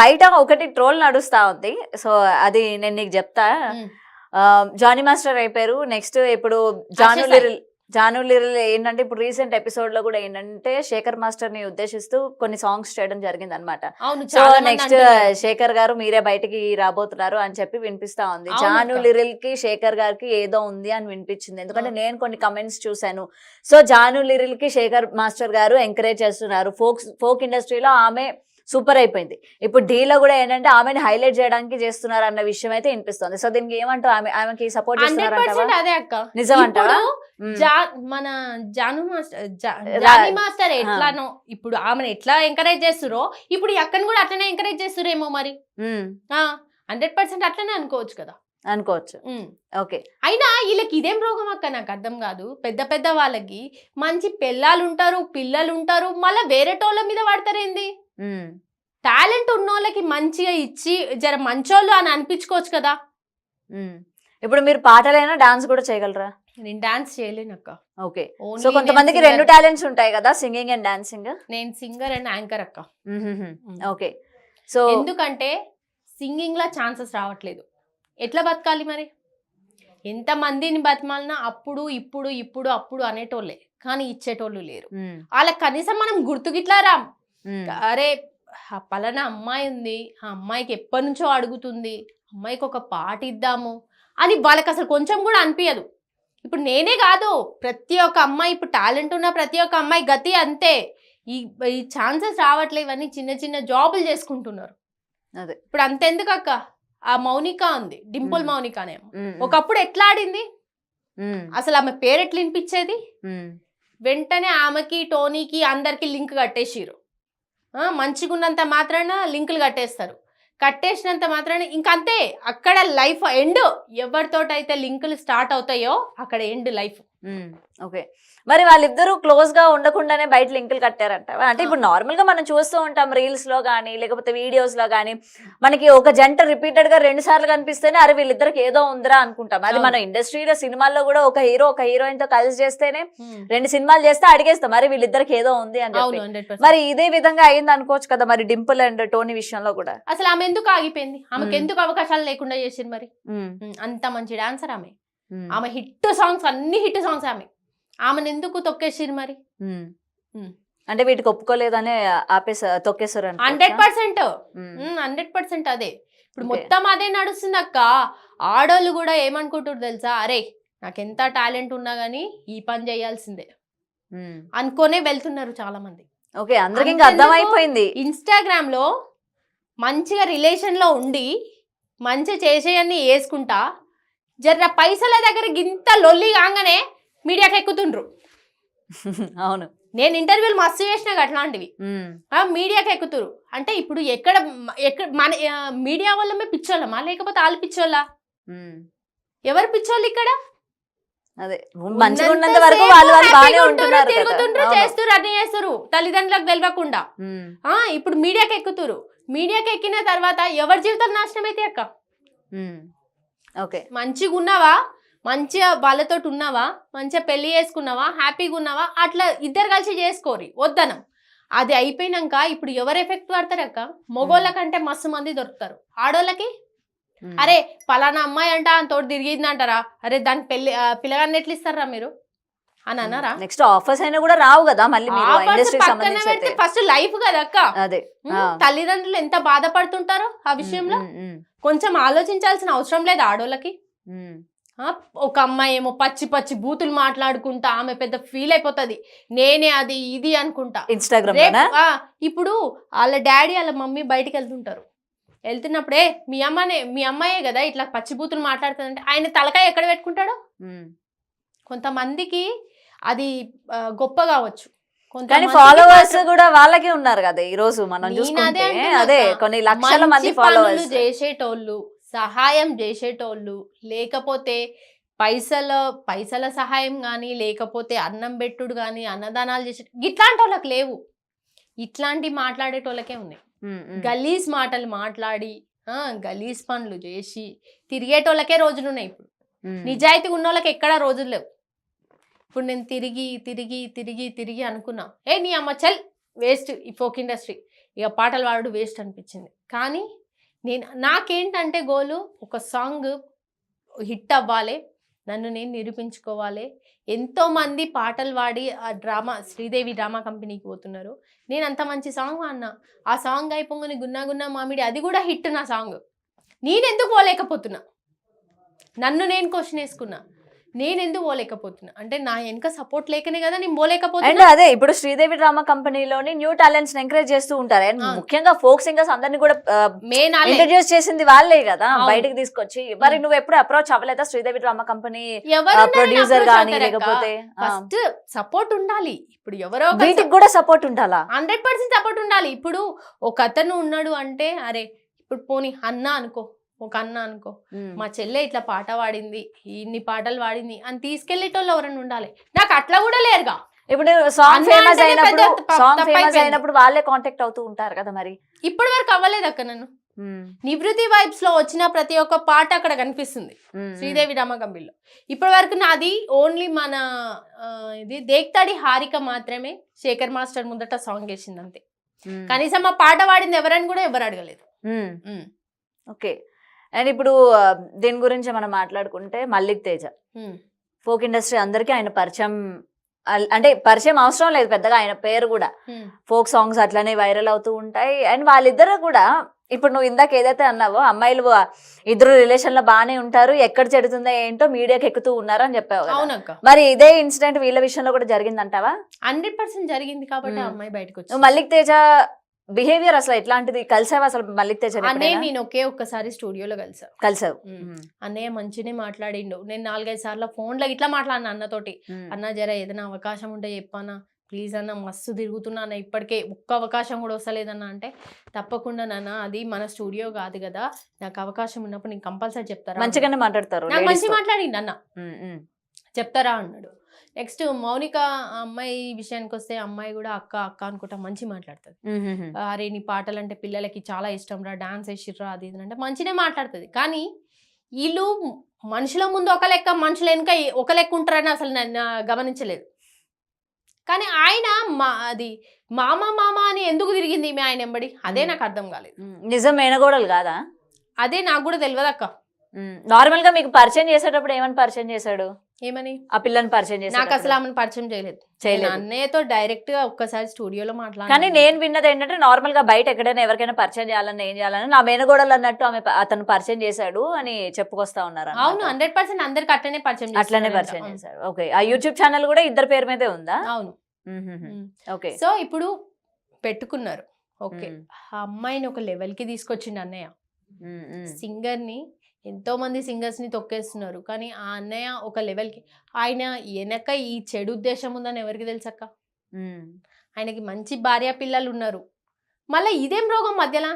బయట ఒకటి ట్రోల్ నడుస్తా ఉంది. సో అది నేను నీకు చెప్తా. జానీ మాస్టర్ అయిపోయారు. నెక్స్ట్ ఇప్పుడు జాను లిరిల్ ఏంటంటే ఇప్పుడు రీసెంట్ ఎపిసోడ్ లో కూడా ఏంటంటే శేఖర్ మాస్టర్ ని ఉద్దేశిస్తూ కొన్ని సాంగ్స్ చేయడం జరిగింది అనమాట. సో నెక్స్ట్ శేఖర్ గారు మీరే బయటికి రాబోతున్నారు అని చెప్పి వినిపిస్తా ఉంది. జాను లిరిల్ కి శేఖర్ గారికి ఏదో ఉంది అని వినిపించింది. ఎందుకంటే నేను కొన్ని కమెంట్స్ చూసాను. సో జాను లిరిల్ కి శేఖర్ మాస్టర్ గారు ఎంకరేజ్ చేస్తున్నారు. ఫోక్ ఇండస్ట్రీలో ఆమె సూపర్ అయిపోయింది. ఇప్పుడు డీలో కూడా ఏంటంటే ఆమెను హైలైట్ చేయడానికి చేస్తున్నారు అన్న విషయం అయితే వినిపిస్తుంది. సో దీనికి ఏమంటారు? ఆమెకి సపోర్ట్ చేస్తున్నారు. అదే అక్క నిజం అంటారా? మన జానీ మాస్టర్ ఎట్లానో ఇప్పుడు ఆమెను ఎట్లా ఎంకరేజ్ చేస్తురో ఇప్పుడు అక్కని కూడా అట్లనే ఎంకరేజ్ చేస్తురేమో మరి. 100% అట్లనే అనుకోవచ్చు కదా. అనుకోవచ్చు. ఓకే. అయినా వీళ్ళకి ఇదేం రోగం అక్క నాకు అర్థం కాదు. పెద్ద పెద్ద వాళ్ళకి మంచి పిల్లలు ఉంటారు, పిల్లలు ఉంటారు, మళ్ళీ వేరే టోళ్ళ మీద పడతారేంది? టాలెంట్ ఉన్న వాళ్ళకి మంచిగా ఇచ్చి జర మంచోళ్ళు అని అనిపించుకోవచ్చు కదా. ఇప్పుడు మీరు పాటలైనా డాన్స్ కూడా చేయగలరా? నేను డాన్స్ చేయలేను అక్క. ఓకే. సో కొంతమందికి 2 టాలెంట్స్ ఉంటాయి కదా, సింగింగ్ అండ్ డాన్సింగ్. నేను సింగర్ అండ్ యాంకర్ అక్క. ఓకే. సో ఎందుకంటే సింగింగ్ లా ఛాన్సెస్ రావట్లేదు. ఎట్లా బతకాలి మరి? ఎంత మందిని బతమాలినా అప్పుడు ఇప్పుడు ఇప్పుడు అప్పుడు అనేటోళ్ళే, కానీ ఇచ్చేటోళ్ళు లేరు. వాళ్ళకి కనీసం మనం గుర్తుకిట్లా రాం. అరే పలానా అమ్మాయి ఉంది, ఆ అమ్మాయికి ఎప్పటి నుంచో అడుగుతుంది, అమ్మాయికి ఒక పాట ఇద్దాము అని వాళ్ళకి అసలు కొంచెం కూడా అనిపించదు. ఇప్పుడు నేనే కాదు, ప్రతి ఒక్క అమ్మాయి, ఇప్పుడు టాలెంట్ ఉన్న ప్రతి ఒక్క అమ్మాయి గతి అంతే. ఈ ఛాన్సెస్ రావట్లేదు. ఇవన్నీ చిన్న చిన్న జాబులు చేసుకుంటున్నారు. అదే ఇప్పుడు అంతెందుకు అక్క, ఆ మౌనిక ఉంది, డింపుల్ మౌనికనేమో ఒకప్పుడు ఎట్లా ఆడింది అసలు, ఆమె పేరు ఎట్లా వినిపించేది? వెంటనే ఆమెకి టోనీకి అందరికి లింక్ కట్టేసిరు. మంచిగా ఉన్నంత మాత్రాన లింకులు కట్టేస్తారు. కట్టేసినంత మాత్రాన ఇంకంతే, అక్కడ లైఫ్ ఎండ్. ఎవరితోటైతే లింకులు స్టార్ట్ అవుతాయో అక్కడ ఎండ్ లైఫ్. ఓకే. మరి వాళ్ళిద్దరూ క్లోజ్ గా ఉండకుండానే బయట లింకులు కట్టారంట. అంటే ఇప్పుడు నార్మల్ గా మనం చూస్తూ ఉంటాం రీల్స్ లో కానీ లేకపోతే వీడియోస్ లో కానీ, మనకి ఒక జంట రిపీటెడ్ గా 2 సార్లు కనిపిస్తేనే అరే వీళ్ళిద్దరికి ఏదో ఉందిరా అనుకుంటాం. అది మన ఇండస్ట్రీలో సినిమాల్లో కూడా ఒక హీరో ఒక హీరోయిన్ తో కలిసి చేస్తేనే 2 సినిమాలు చేస్తే అడిగేస్తాం మరి వీళ్ళిద్దరికి ఏదో ఉంది అని చెప్పి. మరి ఇదే విధంగా అయింది అనుకోవచ్చు కదా మరి డింపుల్ అండ్ టోనీ విషయంలో కూడా. అసలు ఆమె ఎందుకు ఆగిపోయింది? ఆమెకు ఎందుకు అవకాశాలు లేకుండా చేసింది మరి? అంత మంచి డాన్సర్ ఆమె. ఆమె హిట్ సాంగ్స్, అన్ని హిట్ సాంగ్స్. ఆమెను ఎందుకు తొక్కేసిరు మరి? అంటే వీటికి ఒప్పుకోలేదనే తొక్కేసారు. 100% అదే ఇప్పుడు మొత్తం అదే నడుస్తుంది అక్క. ఆడోళ్ళు కూడా ఏమనుకుంటారు తెలుసా, అరే నాకెంత టాలెంట్ ఉన్నా గానీ ఈ పని చేయాల్సిందే అనుకోనే వెళ్తున్నారు చాలా మంది. ఓకే, అందరికి ఇంకా అర్థమైపోయింది. ఇన్స్టాగ్రామ్ లో మంచిగా రిలేషన్ లో ఉండి మంచి చేసేయన్ని వేసుకుంటా జర పైసల దగ్గర గింత లొల్లి కాగానే మీడియాకి ఎక్కుతుండ్రు. అవును, నేను ఇంటర్వ్యూలు మస్తు చేసినా అట్లాంటివి. మీడియాకి ఎక్కుతురు అంటే ఇప్పుడు ఎక్కడ మన మీడియా వల్లమే పిచ్చోళ్ళమా లేకపోతే వాళ్ళు పిచ్చోళ్ళా? ఎవరు పిచ్చోళ్ళు ఇక్కడ? అదే మంచిగా ఉన్నంత వరకు వాళ్ళు తిరుగుతుండ్రు, చేస్తారు, అన్ని చేస్తారు తల్లిదండ్రులకు తెలియకుండా. ఇప్పుడు మీడియాకి ఎక్కుతురు. మీడియాకి ఎక్కిన తర్వాత ఎవరి జీవితాలు నాశనం అయితే అక్క. ఓకే, మంచిగా ఉన్నావా, మంచిగా వాళ్ళతో ఉన్నావా, మంచిగా పెళ్లి చేసుకున్నావా, హ్యాపీగా ఉన్నావా, అట్లా ఇద్దరు కలిసి చేసుకోరి వద్దనం. అది అయిపోయినాక ఇప్పుడు ఎవరు ఎఫెక్ట్ పడతారు అక్క? మొగోళ్ళ కంటే మస్తు మంది దొరుకుతారు. ఆడోళ్ళకి అరే పలానా అమ్మాయి అంట తోటి తిరిగింది అంటారా, అరే దాని పిల్లగాన్ని ఎట్లా ఇస్తారా మీరు అని అన్నారా? నెక్స్ట్ ఆఫర్స్ అయినా కూడా రావు కదా మళ్ళీ. ఫస్ట్ లైఫ్ కదా అక్క. అదే తల్లిదండ్రులు ఎంత బాధపడుతుంటారో ఆ విషయంలో కొంచెం ఆలోచించాల్సిన అవసరం లేదు ఆడోళ్ళకి. ఒక అమ్మాయి ఏమో పచ్చి పచ్చి బూతులు మాట్లాడుకుంటా ఆమె పెద్ద ఫీల్ అయిపోతుంది, నేనే అది ఇది అనుకుంటా ఇన్స్టాగ్రామ్. ఇప్పుడు వాళ్ళ డాడీ వాళ్ళ మమ్మీ బయటికి వెళ్తుంటారు, వెళ్తున్నప్పుడే మీ అమ్మాయే కదా ఇట్లా పచ్చి బూతులు మాట్లాడుతుందంటే ఆయన తలకాయ ఎక్కడ పెట్టుకుంటాడో. కొంతమందికి అది గొప్ప కావచ్చు, కానీ ఫాలోవర్స్ కూడా వాళ్ళకే ఉన్నారు కదా ఈ రోజు మనం చూసుకుంటే. అదే కొన్ని లక్షల మంది ఫాలోవర్స్ చేసేటోళ్ళు, సహాయం చేసేటోళ్ళు, లేకపోతే పైసల సహాయం కానీ లేకపోతే అన్నం పెట్టుడు కానీ అన్నదానాలు చేసే ఇట్లాంటి వాళ్ళకి లేవు. ఇట్లాంటి మాట్లాడేటోళ్ళకే ఉన్నాయి. గలీజ్ మాటలు మాట్లాడి గలీజ్ పనులు చేసి తిరిగేటోళ్ళకే రోజులు ఉన్నాయి. ఇప్పుడు నిజాయితీ ఉన్న వాళ్ళకి ఎక్కడా రోజులు లేవు. ఇప్పుడు నేను తిరిగి తిరిగి తిరిగి తిరిగి అనుకున్నా, నీ అమ్మ చల్ వేస్ట్ ఈ ఫోక్ ఇండస్ట్రీ, ఇక పాటలు పాడు వేస్ట్ అనిపించింది. కానీ నాకేంటంటే గోలు ఒక సాంగ్ హిట్ అవ్వాలి, నన్ను నేను నిరూపించుకోవాలి. ఎంతోమంది పాటలు పాడి ఆ డ్రామా శ్రీదేవి డ్రామా కంపెనీకి పోతున్నారు. నేను అంత మంచి సాంగ్ పాడినా, ఆ సాంగ్ అయిపోగానే గున్నా గున్నా మామిడి అది కూడా హిట్. నా సాంగ్ నేనెందుకు పోలేకపోతున్నా? నన్ను నేను క్వశ్చన్ వేసుకున్నా, నేను ఎందుకు పోలేకపోతున్నా అంటే నా వెనక సపోర్ట్ లేకనే కదా నేను పోలేకపోతున్నా. అండ్ అదే ఇప్పుడు శ్రీదేవి డ్రామా కంపెనీలోని న్యూ టాలెంట్స్ ఎంకరేజ్ చేస్తూ ఉంటారు. అండ్ ముఖ్యంగా ఫోక్ సింగర్స్ అందరినీ కూడా ఇంట్రడ్యూస్ చేసింది వాళ్ళే కదా బయటకి తీసుకొచ్చి. మరి నువ్వు ఎప్పుడు అప్రోచ్ అవ్వలేదా శ్రీదేవి డ్రామా కంపెనీ ప్రొడ్యూసర్ గానీ? లేకపోతే ఫస్ట్ సపోర్ట్ ఉండాలి. ఇప్పుడు ఎవరో వీటికి కూడా సపోర్ట్ ఉండాలా? 100% సపోర్ట్ ఉండాలి. ఇప్పుడు ఒక అతను ఉన్నాడు అంటే అరే ఇప్పుడు పోనీ అన్న అనుకో, ఒక అన్న అనుకో, మా చెల్లె ఇట్లా పాట పాడింది, ఇన్ని పాటలు పాడింది అని తీసుకెళ్లేటోళ్ళు ఎవరైనా ఉండాలి. నాకు అట్లా కూడా లేరుగా. ఇప్పుడు సాంగ్ ఫేమస్ అయినప్పుడు వాళ్ళే కాంటాక్ట్ అవుతూ ఉంటారు కదా. మరి ఇప్పటి వరకు అవ్వలేదు అక్క. నన్ను నివృత్తి వైబ్స్ లో వచ్చిన ప్రతి ఒక్క పాట అక్కడ కనిపిస్తుంది శ్రీదేవి డ్రామా కంపెనీలో. ఇప్పటి వరకు నాది ఓన్లీ మన ఇది దేక్తాడి హారిక మాత్రమే శేఖర్ మాస్టర్ ముందట సాంగ్ వేసింది అంతే. కనీసం ఆ పాట పాడింది ఎవరని కూడా ఎవరు అడగలేదు. ఓకే. అండ్ ఇప్పుడు దీని గురించి మనం మాట్లాడుకుంటే మల్లిక్ తేజ ఫోక్ ఇండస్ట్రీ అందరికీ ఆయన పరిచయం, అంటే పరిచయం అవసరం లేదు పెద్దగా, ఆయన పేరు కూడా ఫోక్ సాంగ్స్ అట్లనే వైరల్ అవుతూ ఉంటాయి. అండ్ వాళ్ళిద్దరు కూడా ఇప్పుడు నువ్వు ఇందాక ఏదైతే అన్నావో అమ్మాయిలు ఇద్దరు రిలేషన్ లో బాగానే ఉంటారు, ఎక్కడ చెడుతుందో ఏంటో మీడియాకి ఎక్కుతూ ఉన్నారు అని చెప్పావు. అవునక్క. మరి ఇదే ఇన్సిడెంట్ వీళ్ళ విషయంలో కూడా జరిగిందంటావా? 100% జరిగింది కాబట్టి అమ్మాయి బయటకు వచ్చింది. మల్లిక్ తేజ బిహేవియర్ అసలు ఎట్లాంటిది? కలిసావు అసలు మల్లిక్ తేజ? అన్నయ్య నేను ఒక్కసారి స్టూడియోలో కలిసావు. అన్నయ్య మంచినే మాట్లాడిండు. నేను 4-5 సార్లు ఫోన్లో ఇట్లా మాట్లాడినా అన్నతోటి. అన్న జర ఏదైనా అవకాశం ఉంటే చెప్పానా ప్లీజ్ అన్న, మస్తు తిరుగుతున్నా అన్న, ఇప్పటికే ఒక్క అవకాశం కూడా వస్తలేదన్న అంటే తప్పకుండా నాన్న, అది మన స్టూడియో కాదు కదా, నాకు అవకాశం ఉన్నప్పుడు నేను కంపల్సరీ చెప్తారా. మంచిగానే మాట్లాడతారు, నాకు మంచి మాట్లాడిండు అన్న, చెప్తారా అన్నాడు. నెక్స్ట్ మౌనిక అమ్మాయి విషయానికి వస్తే అమ్మాయి కూడా అక్క అక్క అనుకుంటా మంచి మాట్లాడుతుంది. అరే నీ పాటలు అంటే పిల్లలకి చాలా ఇష్టం రా, డాన్స్ వేసిర్రా అది ఇది అంటే మంచినే మాట్లాడుతుంది. కానీ వీళ్ళు మనుషుల ముందు ఒక లెక్క, మనుషుల వెనుక ఒక లెక్క ఉంటారని అసలు నేను గమనించలేదు. కానీ ఆయన అది మామ మామ అని ఎందుకు తిరిగింది ఈమె ఆయన ఎంబడి, అదే నాకు అర్థం కాలేదు. నిజం మేనగోడలు కాదా? అదే నాకు కూడా తెలియదు అక్క. నార్మల్ గా మీకు పరిచయం చేసేటప్పుడు ఏమని పరిచయం చేశాడు? ఏమని? ఆ పిల్లని పరిచయం చేశాడు? నాకు అసలు ఆమెను పరిచయం చేయలేదు. అన్నయ్యతో డైరెక్ట్ గా ఒక్కసారి స్టూడియోలో మాట్లాడాను. కానీ నేను విన్నది ఏంటంటే నార్మల్ గా బయట ఎక్కడైనా ఎవరికైనా పరిచయం చేయాలన్నా ఏం చేయాలని నా మేనగోడలు అన్నట్టు ఆమె అతను పరిచయం చేశాడు అని చెప్పుకొస్తా ఉన్నారు. అవును, 100% అందరికి అట్లనే పరిచయం చేశాడు. ఓకే. ఆ యూట్యూబ్ ఛానల్ కూడా ఇద్దరు పేరు మీదే ఉందా? అవును. ఓకే. సో ఇప్పుడు పెట్టుకున్నారు. ఓకే, ఆ అమ్మాయిని ఒక లెవెల్ కి తీసుకొచ్చిండు అన్నయ్య. సింగర్ ని ఎంతో మంది సింగర్స్ ని తొక్కేస్తున్నారు, కానీ ఆ అన్నయ్య ఒక లెవెల్ కి. ఆయన వెనక ఈ చెడు ఉద్దేశం ఉందని ఎవరికి తెలుసక్క? ఆయనకి మంచి భార్య పిల్లలు ఉన్నారు, మళ్ళీ ఇదేం రోగం మధ్యలో?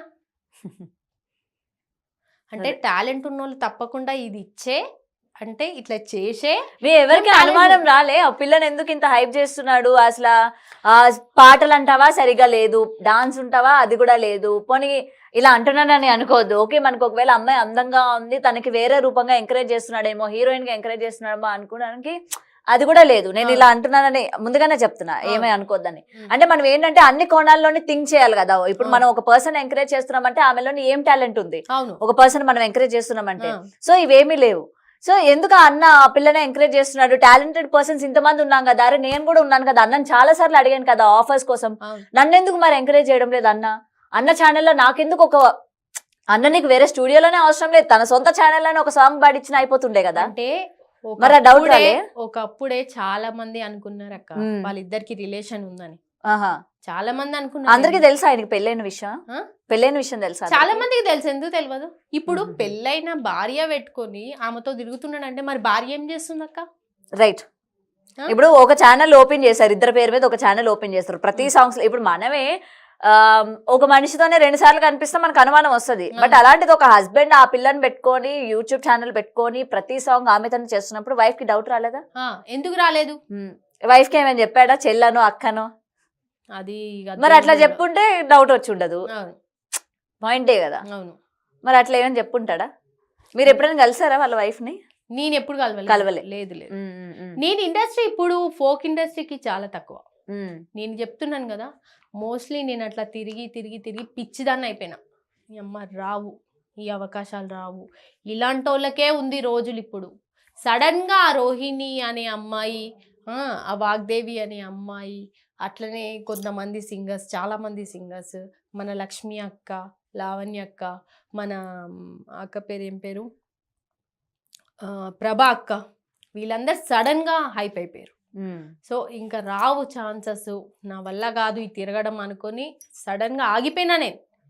అంటే టాలెంట్ ఉన్న వాళ్ళు తప్పకుండా ఇది ఇచ్చే అంటే ఇట్లా చేసే ఎవరికి అనుమానం రాలే ఆ పిల్లని ఎందుకు ఇంత హైప్ చేస్తున్నాడు అసలు? పాటలు అంటావా సరిగా లేదు, డాన్స్ ఉంటావా అది కూడా లేదు. పోనీ ఇలా అంటున్నానని అనుకోవద్దు. ఓకే, మనకు ఒకవేళ అమ్మాయి అందంగా ఉంది, తనకి వేరే రూపంగా ఎంకరేజ్ చేస్తున్నాడేమో, హీరోయిన్ గా ఎంకరేజ్ చేస్తున్నాడేమో అనుకోవడానికి అది కూడా లేదు. నేను ఇలా అంటున్నానని ముందుగానే చెప్తున్నా, ఏమీ అనుకోద్దని. అంటే మనం ఏంటంటే అన్ని కోణాల్లోనే థింక్ చేయాలి కదా. ఇప్పుడు మనం ఒక పర్సన్ ఎంకరేజ్ చేస్తున్నామంటే ఆమెలోని ఏం టాలెంట్ ఉంది, ఒక పర్సన్ మనం ఎంకరేజ్ చేస్తున్నామంటే. సో ఇవేమీ లేవు. సో ఎందుకు అన్న ఆ పిల్లనే ఎంకరేజ్ చేస్తున్నాడు? టాలెంటెడ్ పర్సన్స్ ఇంతమంది ఉన్నాం కదా, అరే నేను కూడా ఉన్నాను కదా, అన్నని చాలా సార్లు అడిగాను కదా ఆఫర్స్ కోసం, నన్ను ఎందుకు మరి ఎంకరేజ్ చేయడం లేదు అన్న ఛానల్లో? నాకెందుకు ఒక అన్న, నీకు వేరే స్టూడియోలోనే అవసరం లేదు, తన సొంత ఛానల్లోనే ఒక సాంగ్ పాడిచ్చిన అయిపోతుండే కదా. అంటే మరి ఆ డౌట్ ఒకప్పుడే చాలా మంది అనుకున్నారు అక్క వాళ్ళిద్దరికి రిలేషన్ ఉందని. చాలా మంది అనుకున్నారు. అందరికి తెలుసా ఆయనకి పెళ్ళైన విషయం తెలుసా? చాలా మందికి తెలుసు, ఎందుకు తెలియదు? ఇప్పుడు పెళ్ళైన భార్య పెట్టుకొని ఆమెతో తిరుగుతున్నాడంటే మరి భార్య ఏం చేస్తుంది అక్క? రైట్. ఇప్పుడు ఒక ఛానల్ ఓపెన్ చేశారు, ఇద్దరు పేరు మీద ఒక ఛానల్ ఓపెన్ చేస్తారు. ప్రతి సాంగ్స్ ఇప్పుడు మనమే ఒక మనిషితోనే 2 సార్లు కనిపిస్తే మనకు అనుమానం వస్తుంది. బట్ అలాంటిది ఒక హస్బెండ్ ఆ పిల్లని పెట్టుకొని యూట్యూబ్ ఛానల్ పెట్టుకొని ప్రతి సాంగ్ ఆమెతోనే చేస్తున్నప్పుడు వైఫ్ కి డౌట్ రాలేదా? ఎందుకు రాలేదు? వైఫ్ కి ఏమైనా చెప్పాడా, చెల్లనో అక్కనో? అది మరి అట్లా చెప్పుంటే డౌట్ వచ్చి ఉండదు, పాయింటే కదా. అవును, మరి అట్లా ఏమైనా చెప్పుంటాడా? మీరు ఎప్పుడైనా కలిసారా వాళ్ళ వైఫ్ ని? నేను ఎప్పుడు కలవలే. లేదు. నేను ఇండస్ట్రీ ఇప్పుడు ఫోక్ ఇండస్ట్రీకి చాలా తక్కువ. నేను చెప్తున్నాను కదా, మోస్ట్లీ నేను అట్లా తిరిగి తిరిగి తిరిగి పిచ్చిదాన్ని అయిపోయినా. ఈ అమ్మ రావు, ఈ అవకాశాలు రావు, ఇలాంటి వాళ్ళకే ఉంది రోజులు. ఇప్పుడు సడన్గా ఆ రోహిణి అనే అమ్మాయి, ఆ వాగ్దేవి అనే అమ్మాయి, అట్లనే కొంతమంది సింగర్స్, చాలామంది సింగర్స్, మన లక్ష్మి అక్క, లావణ్య అక్క, మన అక్క పేరు ఏం పేరు, ప్రభా అక్క, వీళ్ళందరూ సడన్గా హైప్ అయిపోయారు. సో ఇంకా రావు ఛాన్సెస్, నా వల్ల కాదు ఈ తిరగడం అనుకొని సడన్గా ఆగిపోయినా నేను.